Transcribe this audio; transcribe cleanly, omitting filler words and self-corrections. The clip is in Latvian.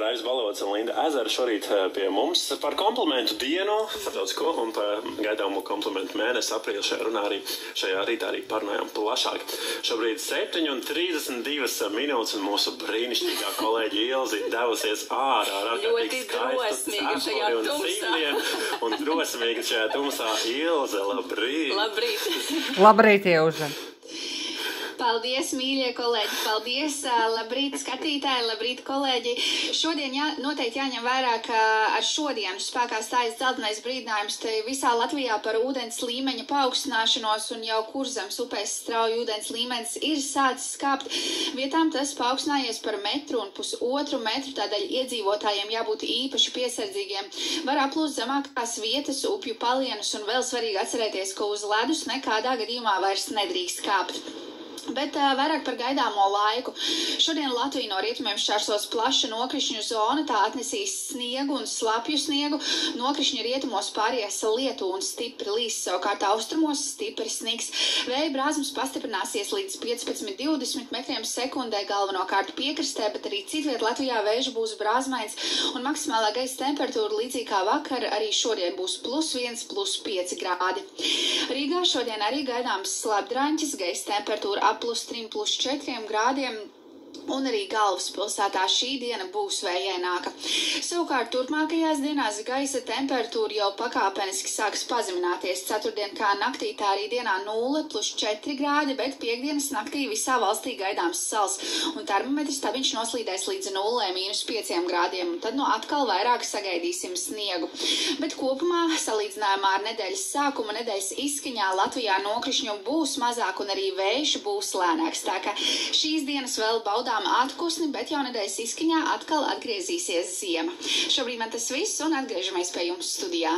Raivis Balots un Linda Ezera šorīt pie mums par komplimentu dienu, starptautisko un par gaidāmo komplimentu mēnesi aprīli šajā rītā arī parunājām plašāk. Šobrīd 7:32 minūtes un mūsu brīnišķīgā kolēģi Ilzi devusies ārā ar ārkārtīgi skaistu cepuri un zīmiem un drosmīgi šajā tumsā. Ilze, labrīt! Labrīt! Labrīt, Ilze! Paldies, mīļie kolēģi, paldies, labrīt skatītāji, labrīt kolēģi. Šodien noteikti jāņem vērā, ka ar šodienu spēkā stājas dzeltenais brīdinājums te visā Latvijā par ūdens līmeņa paaugstināšanos un jau Kurzemes upēs strauji ūdens līmenis ir sācis kāpt. Vietām tas paaugstinājies par 1,5 metru, tādēļ iedzīvotājiem jābūt īpaši piesardzīgiem. Var aplūst zemākās vietas, upju palienus un vēl svarīgi atcerēties, ka uz ledus nekādā gadījumā vairs nedrīkst kāpt. Bet vairāk par gaidāmo laiku. Šodien Latviju no rietumiem šķērsos plaša nokrišņu zona, tā atnesīs sniegu un slapju sniegu. Nokrišņu rietumos pāries lietu un stipri līs, savukārt austrumos stipri snigs. Vēja brāzmas pastiprināsies līdz 15–20 metriem sekundē, galvenokārt piekrastē, bet arī citviet Latvijā vējš būs brāzmains un maksimālā gaisa temperatūra līdzīgi kā vakar arī šodien būs +1, +5 grādi. Rīgā šodien arī gaidāms slapdraņķis, gaisa temperatūra +3, +4 grādiem. Un arī galvaspilsētā šī diena būs vējaināka. Savukārt turpmākajās dienās gaisa temperatūra jau pakāpeniski sāks pazemināties. Ceturtdien kā naktī, tā arī dienā 0, +4 grādi, bet piekdienas naktī visā valstī gaidāms sals. Un termometrs tabiņš noslīdēs līdz 0, -5 grādiem. Un tad atkal vairāk sagaidīsim sniegu. Bet kopumā, salīdzinājumā ar nedēļas sākumu, nedēļas izskaņā Latvijā nokrišņu būs mazāk un arī vējš būs lēnāks. Tā ka šīs dienas vēl baudām atkusni, bet jau nedēļas izskaņā atkal atgriezīsies ziema. Šobrīd man tas viss un atgriežamies pie jums studijā.